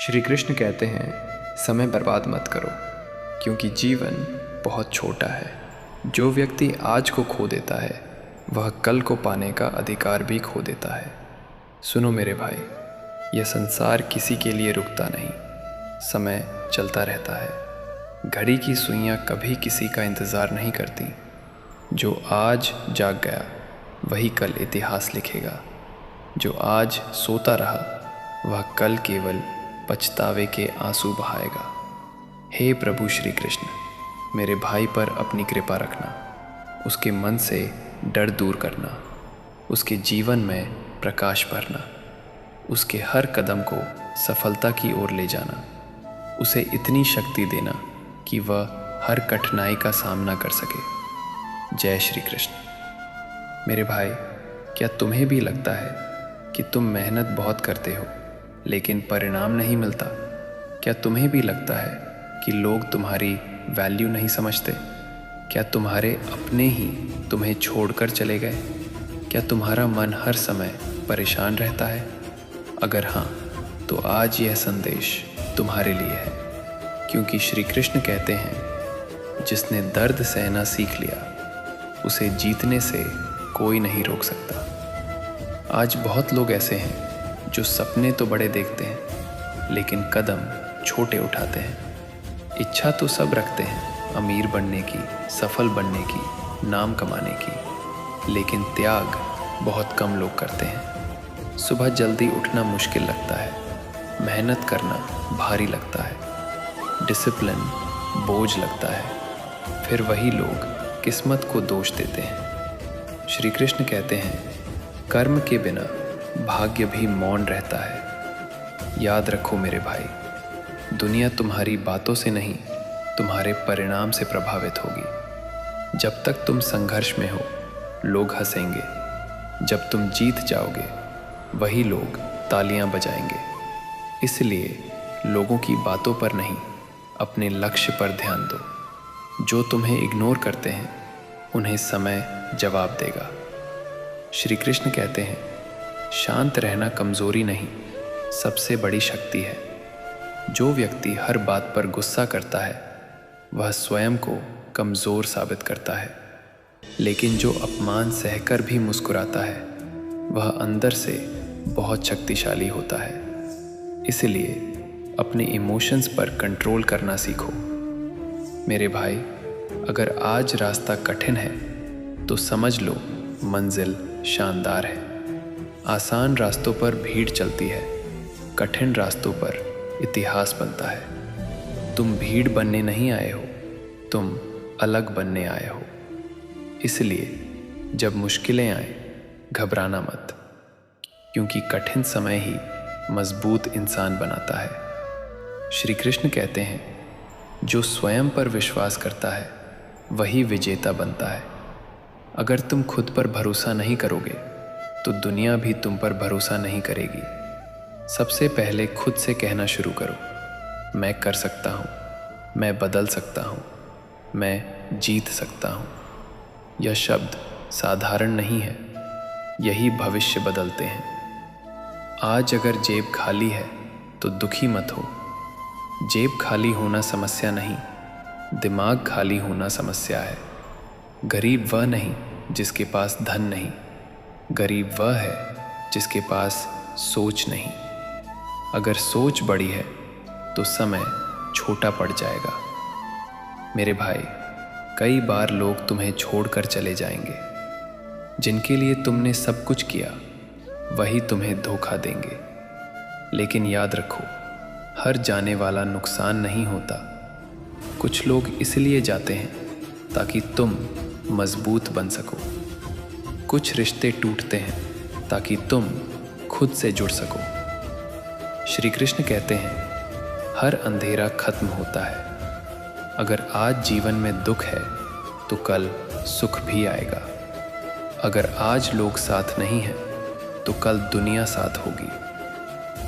श्री कृष्ण कहते हैं, समय बर्बाद मत करो, क्योंकि जीवन बहुत छोटा है। जो व्यक्ति आज को खो देता है वह कल को पाने का अधिकार भी खो देता है। सुनो मेरे भाई, यह संसार किसी के लिए रुकता नहीं, समय चलता रहता है। घड़ी की सुइयां कभी किसी का इंतज़ार नहीं करती। जो आज जाग गया वही कल इतिहास लिखेगा। जो आज सोता रहा वह कल केवल पछतावे के आंसू बहाएगा। हे प्रभु श्री कृष्ण, मेरे भाई पर अपनी कृपा रखना, उसके मन से डर दूर करना, उसके जीवन में प्रकाश भरना, उसके हर कदम को सफलता की ओर ले जाना, उसे इतनी शक्ति देना कि वह हर कठिनाई का सामना कर सके। जय श्री कृष्ण। मेरे भाई, क्या तुम्हें भी लगता है कि तुम मेहनत बहुत करते हो लेकिन परिणाम नहीं मिलता? क्या तुम्हें भी लगता है कि लोग तुम्हारी वैल्यू नहीं समझते? क्या तुम्हारे अपने ही तुम्हें छोड़कर चले गए? क्या तुम्हारा मन हर समय परेशान रहता है? अगर हाँ, तो आज यह संदेश तुम्हारे लिए है, क्योंकि श्री कृष्ण कहते हैं, जिसने दर्द सहना सीख लिया उसे जीतने से कोई नहीं रोक सकता। आज बहुत लोग ऐसे हैं जो सपने तो बड़े देखते हैं लेकिन कदम छोटे उठाते हैं। इच्छा तो सब रखते हैं अमीर बनने की, सफल बनने की, नाम कमाने की, लेकिन त्याग बहुत कम लोग करते हैं। सुबह जल्दी उठना मुश्किल लगता है, मेहनत करना भारी लगता है, डिसिप्लिन बोझ लगता है, फिर वही लोग किस्मत को दोष देते हैं। श्री कृष्ण कहते हैं, कर्म के बिना भाग्य भी मौन रहता है। याद रखो मेरे भाई, दुनिया तुम्हारी बातों से नहीं, तुम्हारे परिणाम से प्रभावित होगी। जब तक तुम संघर्ष में हो लोग हंसेंगे, जब तुम जीत जाओगे वही लोग तालियां बजाएंगे। इसलिए लोगों की बातों पर नहीं, अपने लक्ष्य पर ध्यान दो। जो तुम्हें इग्नोर करते हैं उन्हें समय जवाब देगा। श्री कृष्ण कहते हैं, शांत रहना कमज़ोरी नहीं, सबसे बड़ी शक्ति है। जो व्यक्ति हर बात पर गुस्सा करता है वह स्वयं को कमज़ोर साबित करता है, लेकिन जो अपमान सहकर भी मुस्कुराता है वह अंदर से बहुत शक्तिशाली होता है। इसलिए अपने इमोशंस पर कंट्रोल करना सीखो। मेरे भाई, अगर आज रास्ता कठिन है तो समझ लो मंजिल शानदार है। आसान रास्तों पर भीड़ चलती है, कठिन रास्तों पर इतिहास बनता है। तुम भीड़ बनने नहीं आए हो, तुम अलग बनने आए हो। इसलिए जब मुश्किलें आए घबराना मत, क्योंकि कठिन समय ही मजबूत इंसान बनाता है। श्री कृष्ण कहते हैं, जो स्वयं पर विश्वास करता है वही विजेता बनता है। अगर तुम खुद पर भरोसा नहीं करोगे तो दुनिया भी तुम पर भरोसा नहीं करेगी। सबसे पहले खुद से कहना शुरू करो, मैं कर सकता हूँ, मैं बदल सकता हूँ, मैं जीत सकता हूँ। यह शब्द साधारण नहीं है, यही भविष्य बदलते हैं। आज अगर जेब खाली है तो दुखी मत हो। जेब खाली होना समस्या नहीं, दिमाग खाली होना समस्या है। गरीब वह नहीं जिसके पास धन नहीं, गरीब वह है जिसके पास सोच नहीं। अगर सोच बड़ी है तो समय छोटा पड़ जाएगा। मेरे भाई, कई बार लोग तुम्हें छोड़कर चले जाएंगे। जिनके लिए तुमने सब कुछ किया वही तुम्हें धोखा देंगे। लेकिन याद रखो, हर जाने वाला नुकसान नहीं होता। कुछ लोग इसलिए जाते हैं ताकि तुम मजबूत बन सको। कुछ रिश्ते टूटते हैं ताकि तुम खुद से जुड़ सको। श्री कृष्ण कहते हैं, हर अंधेरा खत्म होता है। अगर आज जीवन में दुख है तो कल सुख भी आएगा। अगर आज लोग साथ नहीं हैं तो कल दुनिया साथ होगी।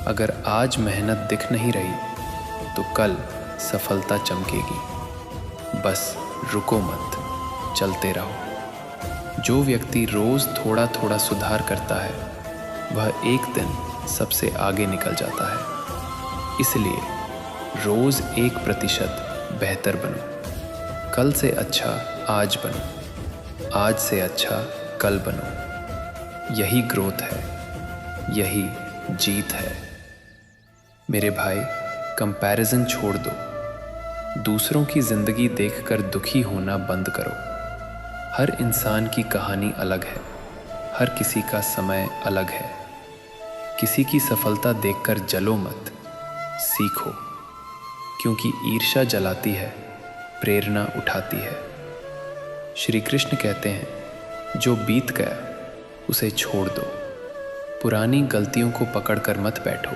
अगर आज मेहनत दिख नहीं रही तो कल सफलता चमकेगी। बस रुको मत, चलते रहो। जो व्यक्ति रोज थोड़ा थोड़ा सुधार करता है वह एक दिन सबसे आगे निकल जाता है। इसलिए रोज़ 1% बेहतर बनो। कल से अच्छा आज बनो, आज से अच्छा कल बनो। यही ग्रोथ है, यही जीत है। मेरे भाई, कंपैरिजन छोड़ दो। दूसरों की ज़िंदगी देखकर दुखी होना बंद करो। हर इंसान की कहानी अलग है, हर किसी का समय अलग है। किसी की सफलता देखकर जलो मत, सीखो, क्योंकि ईर्ष्या जलाती है, प्रेरणा उठाती है। श्री कृष्ण कहते हैं, जो बीत गया उसे छोड़ दो। पुरानी गलतियों को पकड़कर मत बैठो।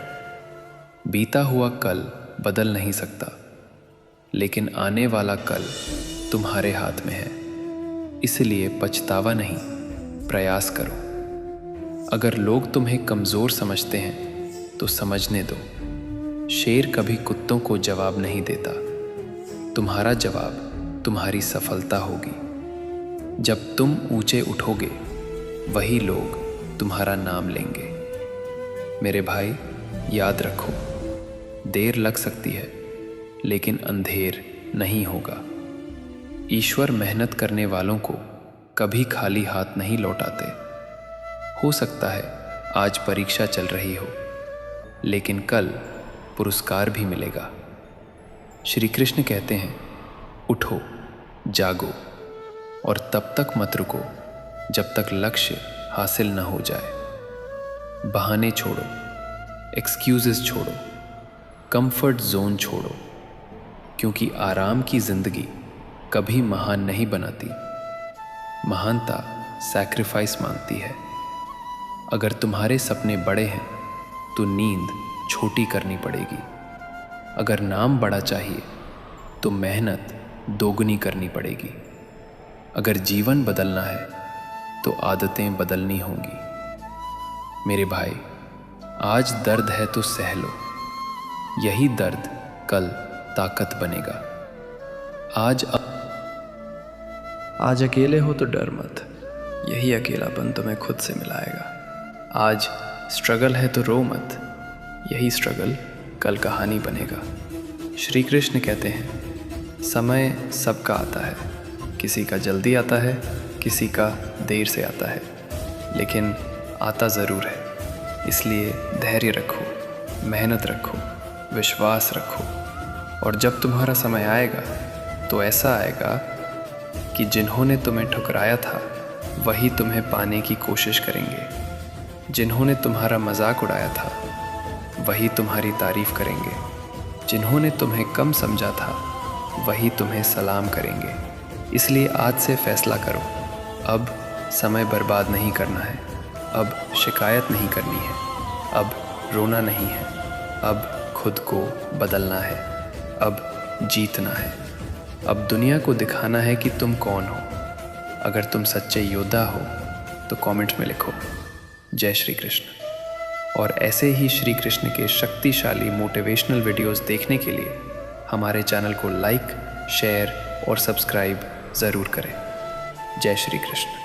बीता हुआ कल बदल नहीं सकता, लेकिन आने वाला कल तुम्हारे हाथ में है। इसलिए पछतावा नहीं, प्रयास करो। अगर लोग तुम्हें कमज़ोर समझते हैं तो समझने दो। शेर कभी कुत्तों को जवाब नहीं देता। तुम्हारा जवाब तुम्हारी सफलता होगी। जब तुम ऊंचे उठोगे, वही लोग तुम्हारा नाम लेंगे। मेरे भाई, याद रखो, देर लग सकती है, लेकिन अंधेर नहीं होगा। ईश्वर मेहनत करने वालों को कभी खाली हाथ नहीं लौटाते। हो सकता है आज परीक्षा चल रही हो, लेकिन कल पुरस्कार भी मिलेगा। श्री कृष्ण कहते हैं, उठो, जागो और तब तक मत रुको जब तक लक्ष्य हासिल न हो जाए। बहाने छोड़ो, एक्सक्यूजेस छोड़ो, कंफर्ट जोन छोड़ो, क्योंकि आराम की जिंदगी कभी महान नहीं बनाती। महानता सैक्रिफाइस मांगती है। अगर तुम्हारे सपने बड़े हैं तो नींद छोटी करनी पड़ेगी। अगर नाम बड़ा चाहिए तो मेहनत दोगुनी करनी पड़ेगी। अगर जीवन बदलना है तो आदतें बदलनी होंगी। मेरे भाई, आज दर्द है तो सह लो। यही दर्द कल ताकत बनेगा। आज अकेले हो तो डर मत, यही अकेलापन तुम्हें खुद से मिलाएगा। आज स्ट्रगल है तो रो मत, यही स्ट्रगल कल कहानी बनेगा। श्री कृष्ण कहते हैं, समय सबका आता है, किसी का जल्दी आता है, किसी का देर से आता है, लेकिन आता ज़रूर है। इसलिए धैर्य रखो, मेहनत रखो, विश्वास रखो, और जब तुम्हारा समय आएगा तो ऐसा आएगा कि जिन्होंने तुम्हें ठुकराया था वही तुम्हें पाने की कोशिश करेंगे। जिन्होंने तुम्हारा मजाक उड़ाया था वही तुम्हारी तारीफ करेंगे। जिन्होंने तुम्हें कम समझा था वही तुम्हें सलाम करेंगे। इसलिए आज से फैसला करो, अब समय बर्बाद नहीं करना है, अब शिकायत नहीं करनी है, अब रोना नहीं है, अब खुद को बदलना है, अब जीतना है, अब दुनिया को दिखाना है कि तुम कौन हो। अगर तुम सच्चे योद्धा हो तो कमेंट में लिखो, जय श्री कृष्ण। और ऐसे ही श्री कृष्ण के शक्तिशाली मोटिवेशनल वीडियोस देखने के लिए हमारे चैनल को लाइक, शेयर और सब्सक्राइब ज़रूर करें। जय श्री कृष्ण।